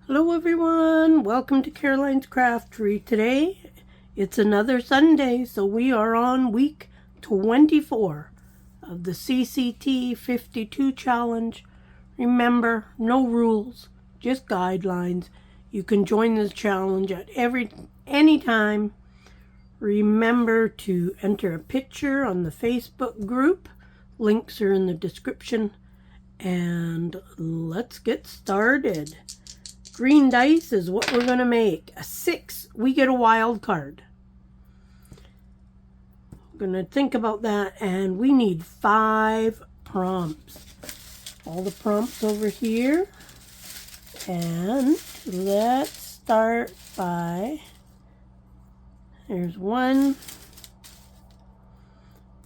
Hello everyone, welcome to Caroline's Craftery. Today it's another Sunday, so we are on week 24 of the CCT 52 challenge. Remember, no rules, just guidelines. You can join this challenge at any time. Remember to enter a picture on the Facebook group. Links are in the description. And let's get started. Green dice is what we're going to make. A 6, we get a wild card. We're going to think about that, and we need 5 prompts. All the prompts over here. And let's start by, there's 1,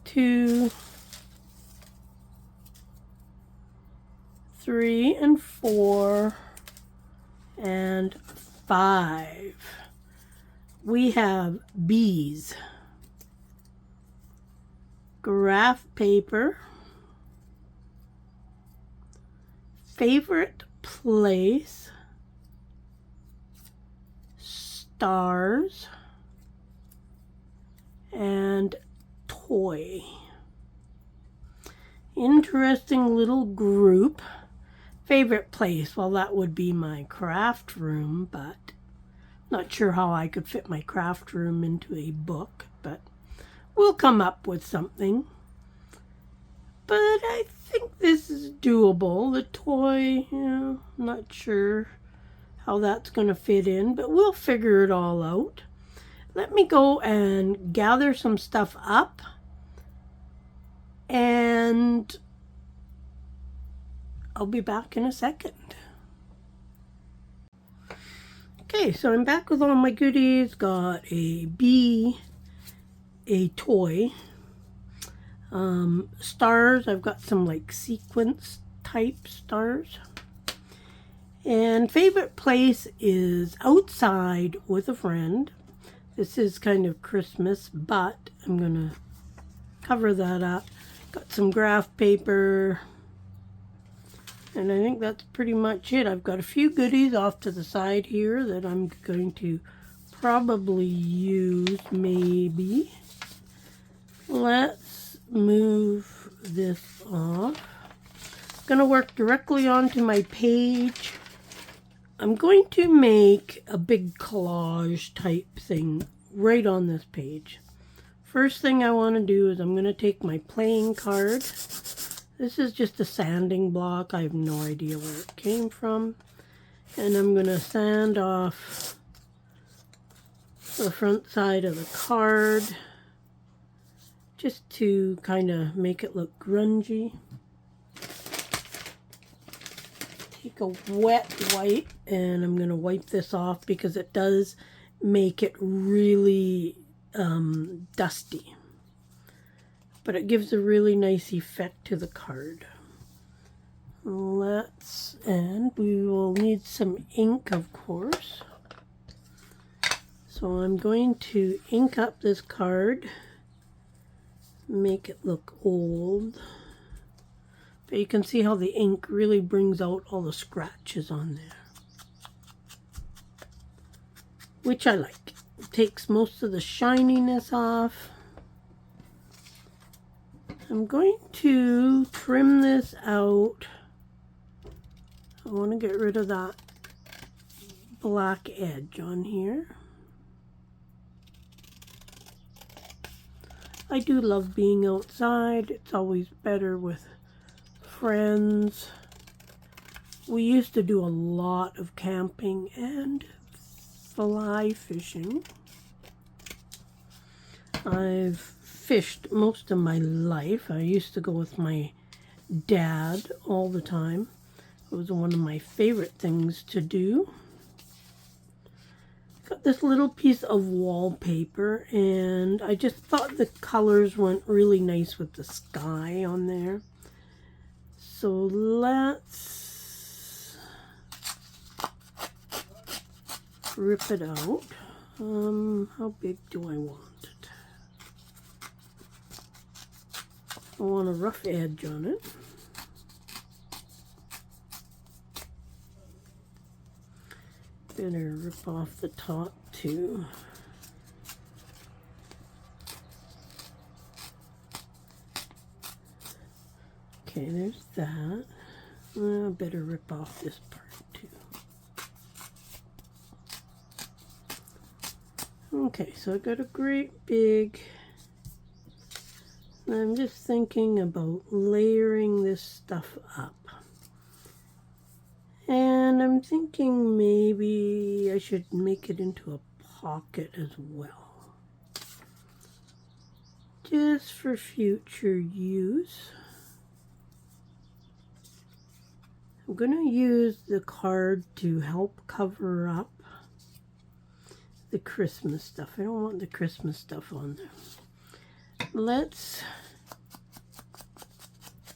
2, 3, and 4. And 5. We have bees, graph paper, favorite place, stars, and toy. Interesting little group. Favorite place, well, that would be my craft room, but not sure how I could fit my craft room into a book, but we'll come up with something. But I think this is doable. The toy, not sure how that's going to fit in, but we'll figure it all out. Let me go and gather some stuff up, and I'll be back in a second. Okay, so I'm back with all my goodies. Got a bee, a toy, stars. I've got some like sequence type stars. And favorite place is outside with a friend. This is kind of Christmas, but I'm gonna cover that up. Got some graph paper. And I think that's pretty much it. I've got a few goodies off to the side here that I'm going to probably use, maybe. Let's move this off. I'm going to work directly onto my page. I'm going to make a big collage type thing right on this page. First thing I want to do is I'm going to take my playing card. This is just a sanding block. I have no idea where it came from. And I'm going to sand off the front side of the card just to kind of make it look grungy. Take a wet wipe and I'm going to wipe this off because it does make it really dusty. But it gives a really nice effect to the card. And we will need some ink, of course. So I'm going to ink up this card, make it look old. But you can see how the ink really brings out all the scratches on there, which I like. It takes most of the shininess off. I'm going to trim this out. I want to get rid of that black edge on here. I do love being outside. It's always better with friends. We used to do a lot of camping and fly fishing. I've fished most of my life. I used to go with my dad all the time. It was one of my favorite things to do. Got this little piece of wallpaper and I just thought the colors went really nice with the sky on there. So let's rip it out. How big do I want it? I want a rough edge on it. Better rip off the top too. Okay, there's that. Better rip off this part too. Okay, so I got a great big... I'm just thinking about layering this stuff up. And I'm thinking maybe I should make it into a pocket as well. Just for future use. I'm going to use the card to help cover up the Christmas stuff. I don't want the Christmas stuff on there. Let's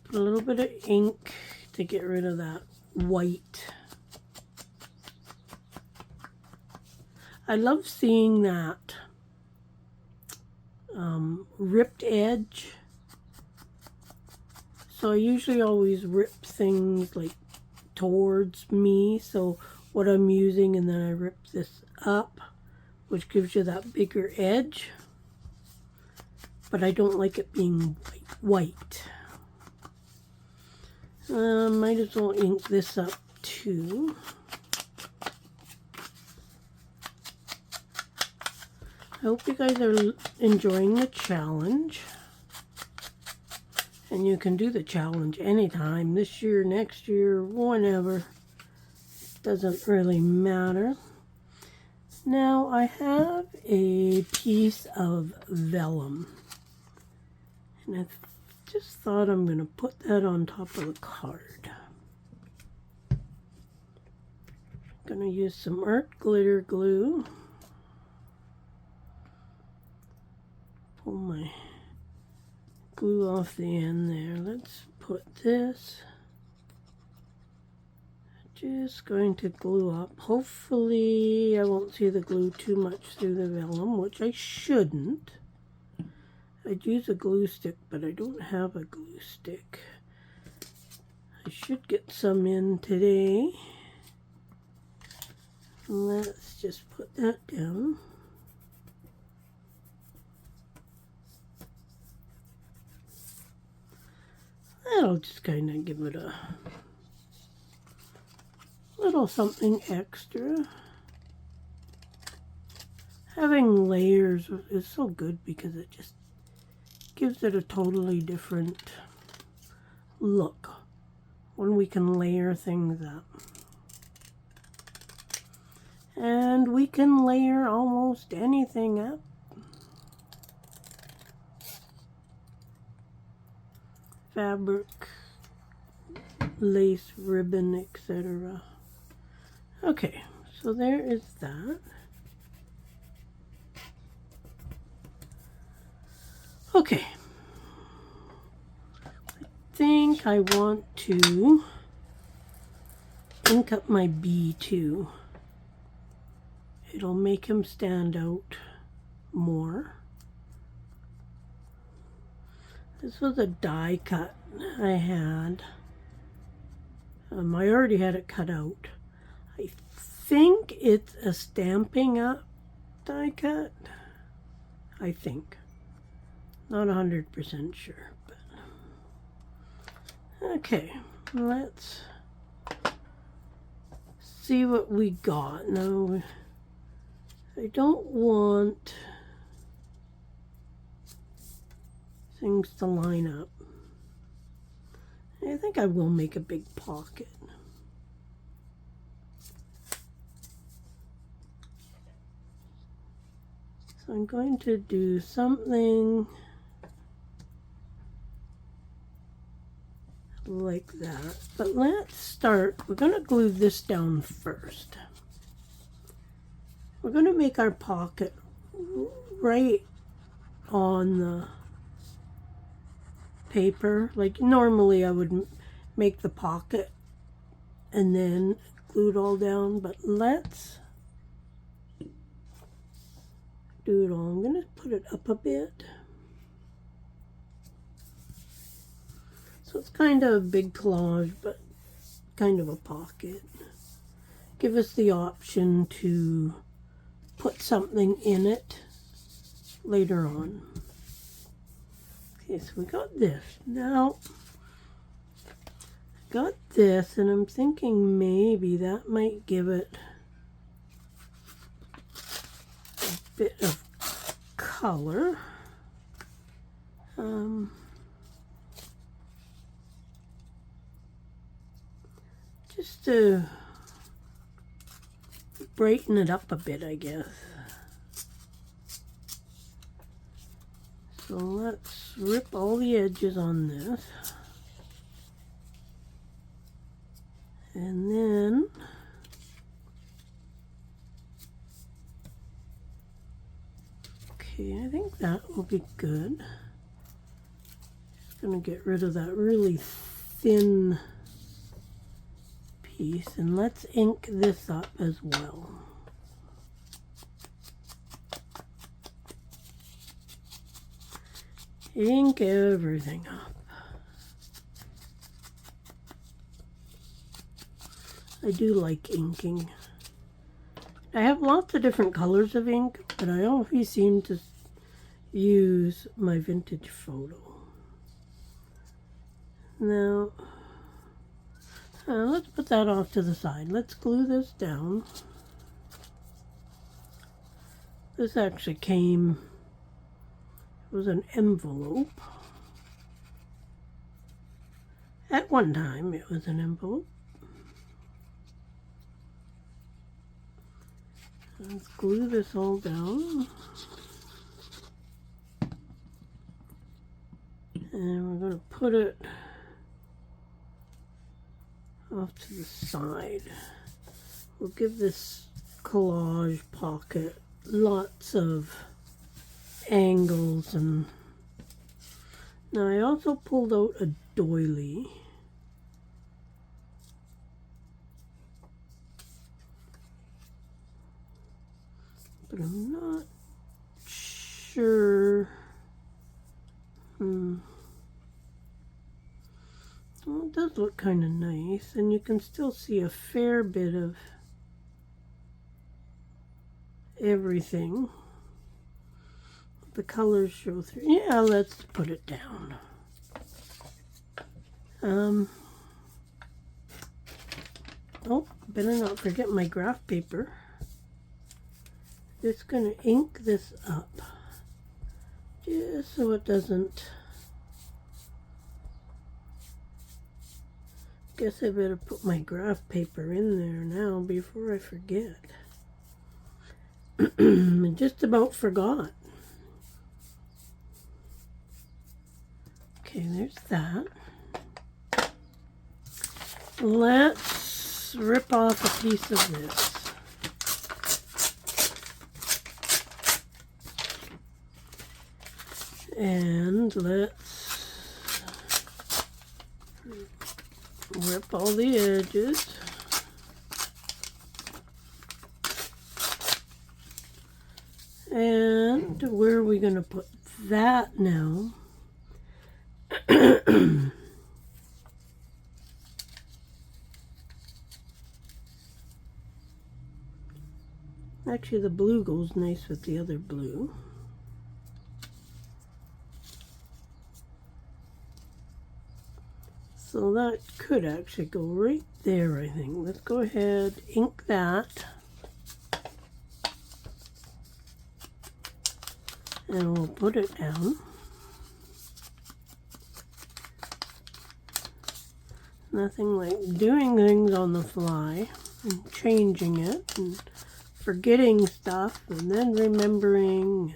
put a little bit of ink to get rid of that white. I love seeing that ripped edge. So I usually always rip things like towards me, so what I'm using, and then I rip this up, which gives you that bigger edge. But I don't like it being white. Might as well ink this up too. I hope you guys are enjoying the challenge. And you can do the challenge anytime, this year, next year, whenever. Doesn't really matter. Now I have a piece of vellum. And I just thought I'm going to put that on top of the card. I'm going to use some art glitter glue. Pull my glue off the end there. Let's put this. Just going to glue up. Hopefully I won't see the glue too much through the vellum, which I shouldn't. I'd use a glue stick, but I don't have a glue stick. I should get some in today. Let's just put that down. That'll just kind of give it a little something extra. Having layers is so good because it just gives it a totally different look when we can layer things up. And we can layer almost anything up. Fabric, lace, ribbon, etc. Okay, so there is that. Okay, I think I want to ink up my bee too. It'll make him stand out more. This was a die cut I had. I already had it cut out. I think it's a Stampin' Up die cut. I think. Not 100% sure, but okay, let's see what we got. Now, I don't want things to line up. I think I will make a big pocket. So I'm going to do something like that. But let's start. We're going to glue this down first. We're going to make our pocket right on the paper. Like normally I would make the pocket and then glue it all down, but let's do it all. I'm going to put it up a bit. So it's kind of a big collage, but kind of a pocket. give us the option to put something in it later on. Okay, so we got this. Now, got this, and I'm thinking maybe that might give it a bit of color. Just to brighten it up a bit, I guess. So let's rip all the edges on this. And then okay, I think that will be good. Just gonna get rid of that really thin piece, and let's ink this up as well. Ink everything up. I do like inking. I have lots of different colors of ink, but I always seem to use my vintage photo. Now, let's put that off to the side. Let's glue this down. This actually came, it was an envelope. At one time, it was an envelope. Let's glue this all down. And we're going to put it off to the side. We'll give this collage pocket lots of angles. And now I also pulled out a doily. But I'm not sure. Well, it does look kind of nice, and you can still see a fair bit of everything. The colors show through. Yeah, let's put it down. Oh, better not forget my graph paper. Just gonna ink this up just so it doesn't. Guess I better put my graph paper in there now before I forget. I just about forgot. Okay, there's that. Let's rip off a piece of this. And let's rip all the edges. And where are we going to put that now? Actually, the blue goes nice with the other blue. So that could actually go right there, I think. Let's go ahead, ink that. And we'll put it down. Nothing like doing things on the fly and changing it and forgetting stuff and then remembering and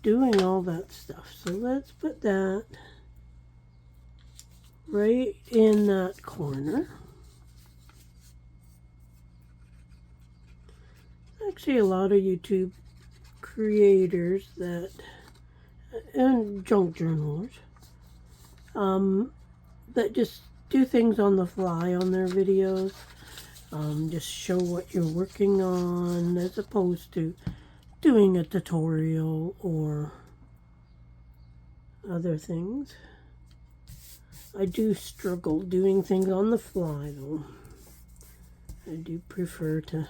doing all that stuff. So let's put that right in that corner. Actually, a lot of YouTube creators that and junk journalers that just do things on the fly on their videos. Just show what you're working on as opposed to doing a tutorial or other things. I do struggle doing things on the fly though. I do prefer to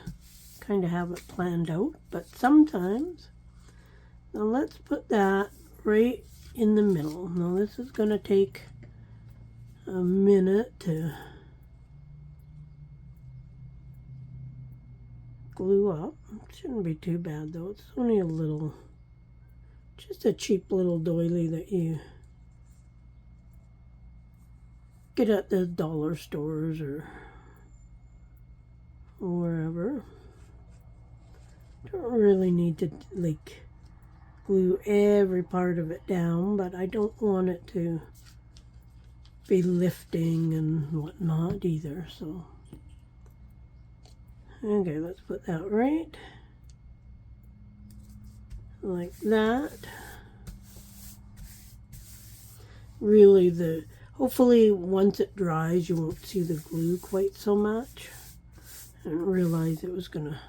kind of have it planned out, but sometimes. Now let's put that right in the middle. Now this is going to take a minute to glue up. It shouldn't be too bad though. It's only a little, just a cheap little doily that you get at the dollar stores or wherever. Don't really need to like glue every part of it down, but I don't want it to be lifting and whatnot either, so okay, let's put that right like that. Really, hopefully once it dries you won't see the glue quite so much. I didn't realize it was gonna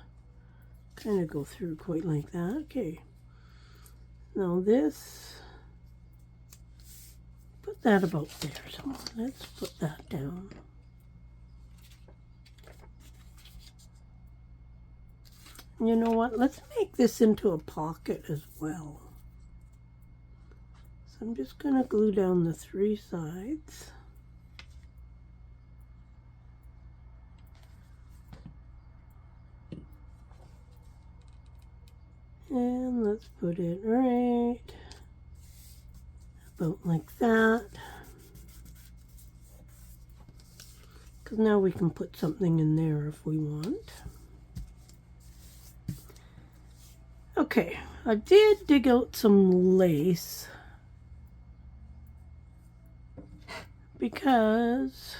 kind of go through quite like that. Okay, now this, put that about there, so let's put that down. You know what, let's make this into a pocket as well. So I'm just going to glue down the 3 sides. And let's put it right about like that. Because now we can put something in there if we want. Okay, I did dig out some lace because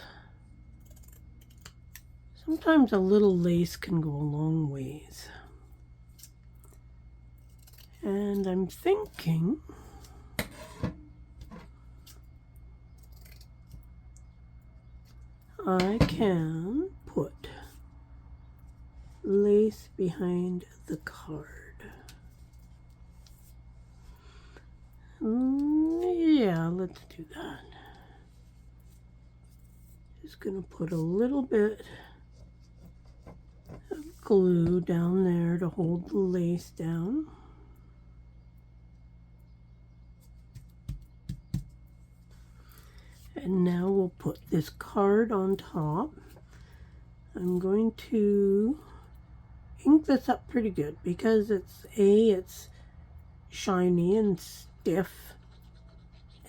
sometimes a little lace can go a long ways. And I'm thinking I can put lace behind the card. Yeah, let's do that. Just gonna put a little bit of glue down there to hold the lace down. And now we'll put this card on top. I'm going to ink this up pretty good because it's shiny and stiff,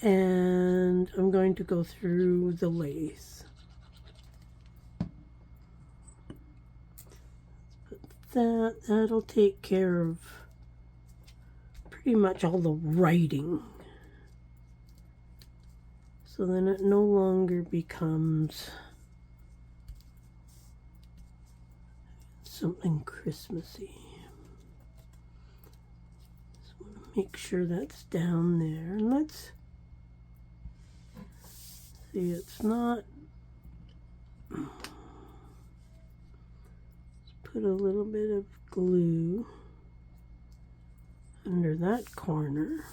and I'm going to go through the lace. Put that'll take care of pretty much all the writing. So then it no longer becomes something Christmassy. Just want to make sure that's down there. And let's see, it's not. Let's put a little bit of glue under that corner.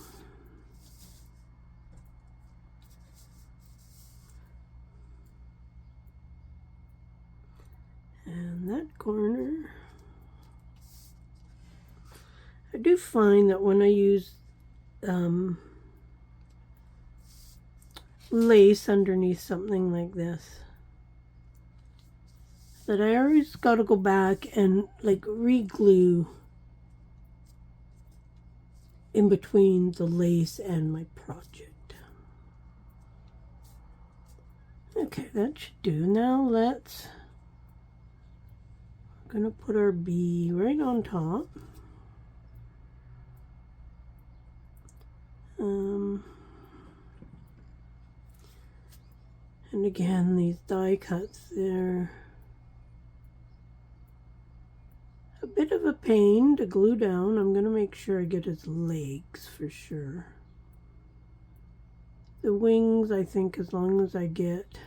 And that corner. I do find that when I use lace underneath something like this, that I always got to go back and like re-glue in between the lace and my project. Okay, that should do. Now let's, we're gonna put our bee right on top. And again, these die cuts, they're a bit of a pain to glue down. I'm going to make sure I get his legs for sure. The wings, I think as long as I get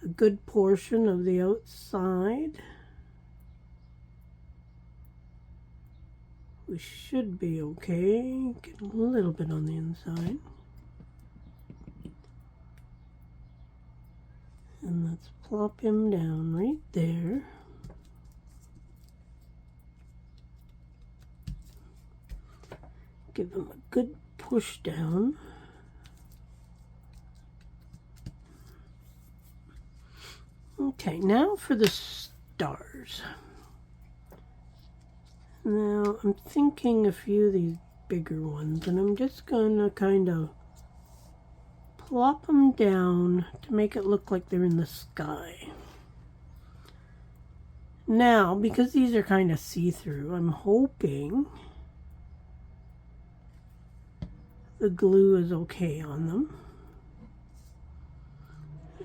a good portion of the outside, we should be okay. Get a little bit on the inside. And let's plop him down right there. Give him a good push down. Okay, now for the stars. Now I'm thinking a few of these bigger ones, and I'm just gonna kind of plop them down to make it look like they're in the sky. Now, because these are kind of see-through, I'm hoping the glue is okay on them.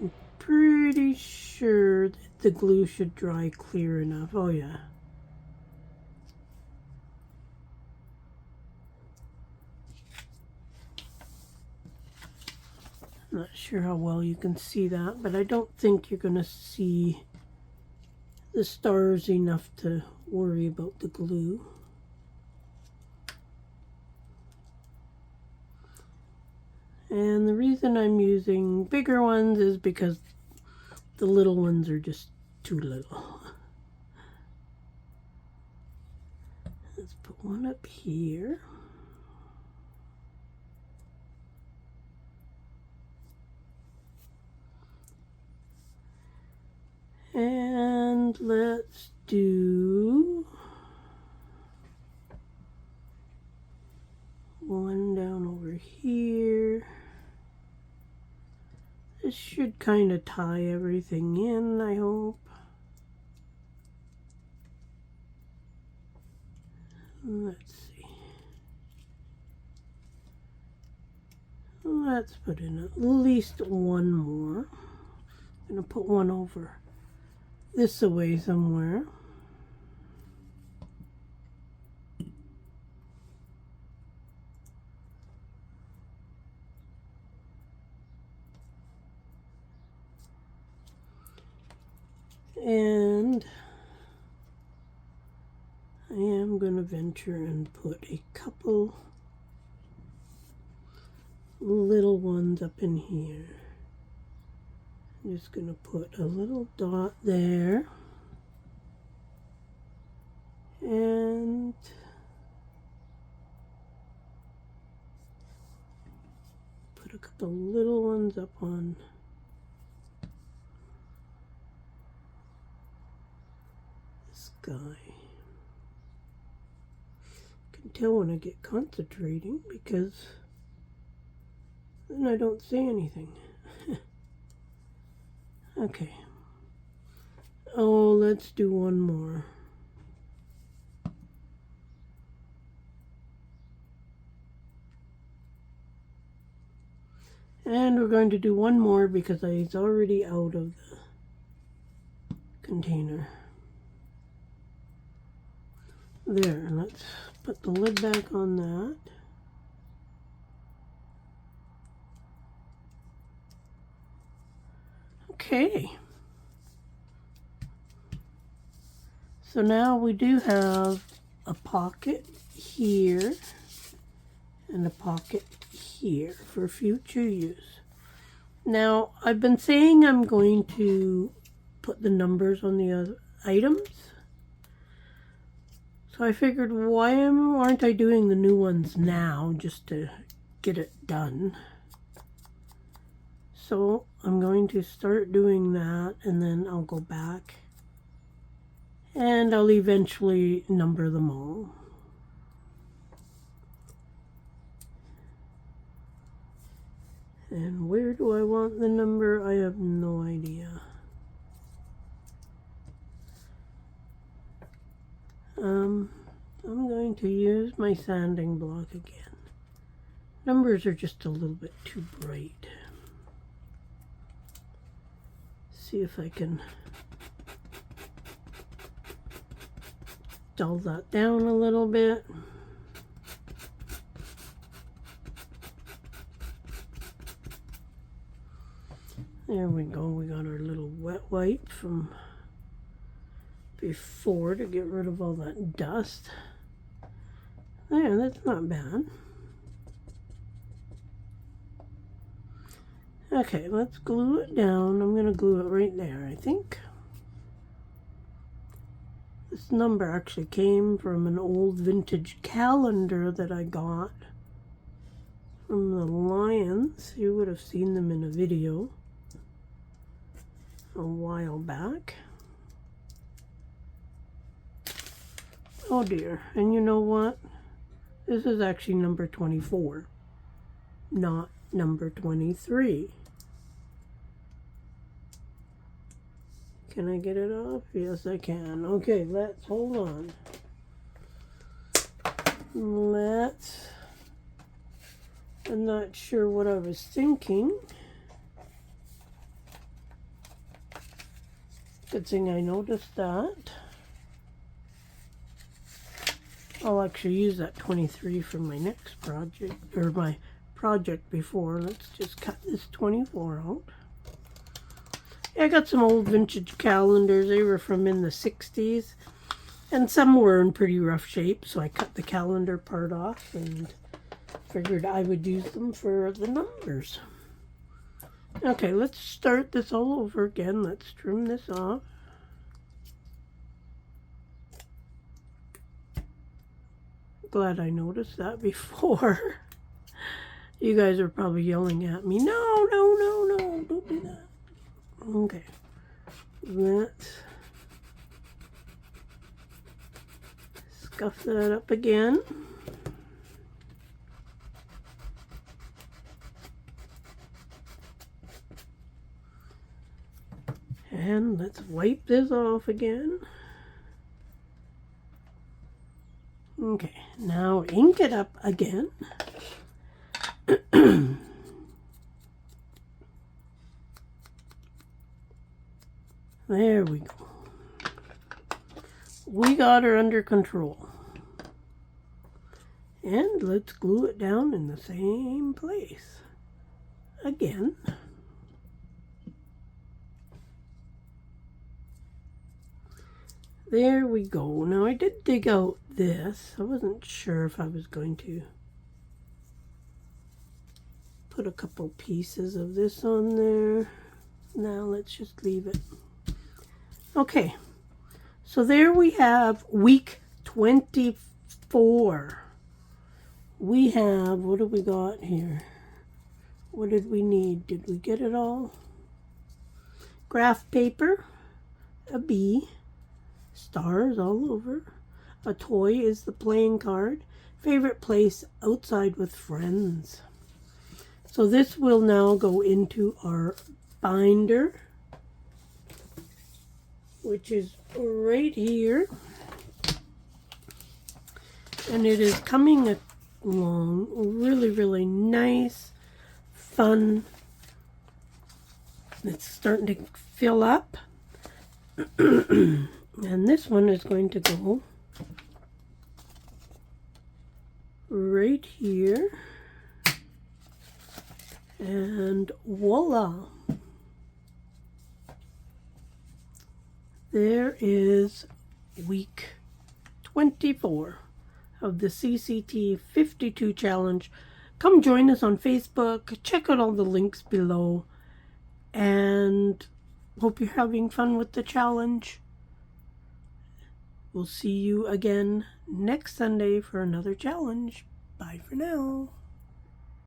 I'm pretty sure that the glue should dry clear enough. Oh yeah. I'm not sure how well you can see that, but I don't think you're going to see the stars enough to worry about the glue. And the reason I'm using bigger ones is because the little ones are just too little. Let's put one up here. And let's do one down over here. This should kind of tie everything in, I hope. Let's see. Let's put in at least one more. I'm going to put one over this away somewhere. And I am going to venture and put a couple little ones up in here. I'm just going to put a little dot there. And put a couple little ones up on the sky. I can tell when I get concentrating because then I don't see anything. Okay. Oh, let's do one more. And we're going to do one more because it's already out of the container. There, let's put the lid back on that. Okay. So now we do have a pocket here and a pocket here for future use. Now, I've been saying I'm going to put the numbers on the other items. So I figured, why aren't I doing the new ones now just to get it done? So I'm going to start doing that, and then I'll go back and I'll eventually number them all. And where do I want the number? I have no idea. I'm going to use my sanding block again. Numbers are just a little bit too bright. See if I can dull that down a little bit. There we go. We got our little wet wipe from before to get rid of all that dust. There, that's not bad. Okay, let's glue it down. I'm going to glue it right there, I think. This number actually came from an old vintage calendar that I got from the Lions. You would have seen them in a video a while back. Oh dear, and you know what? This is actually number 24, not number 23. Can I get it off? Yes, I can. Okay, let's hold on. I'm not sure what I was thinking. Good thing I noticed that. I'll actually use that 23 for my next project, or my project before. Let's just cut this 24 out. I got some old vintage calendars. They were from in the 60s, and some were in pretty rough shape, so I cut the calendar part off and figured I would use them for the numbers. Okay, let's start this all over again. Let's trim this off. Glad I noticed that before. You guys are probably yelling at me. No, no, no, no, don't do that. Okay, let's scuff that up again. And let's wipe this off again. Okay, now ink it up again. There we go. We got her under control. And let's glue it down in the same place again. There we go. Now I did dig out this. I wasn't sure if I was going to put a couple pieces of this on there. Now let's just leave it. Okay, so there we have week 24. We have, what do we got here? What did we need? Did we get it all? Graph paper, a bee, stars all over. A toy is the playing card. Favorite place, outside with friends. So this will now go into our binder, which is right here. And it is coming along really, really nice, fun. It's starting to fill up. And this one is going to go right here. And voila! There is week 24 of the CCT 52 challenge. Come join us on Facebook. Check out all the links below. And hope you're having fun with the challenge. We'll see you again next Sunday for another challenge. Bye for now.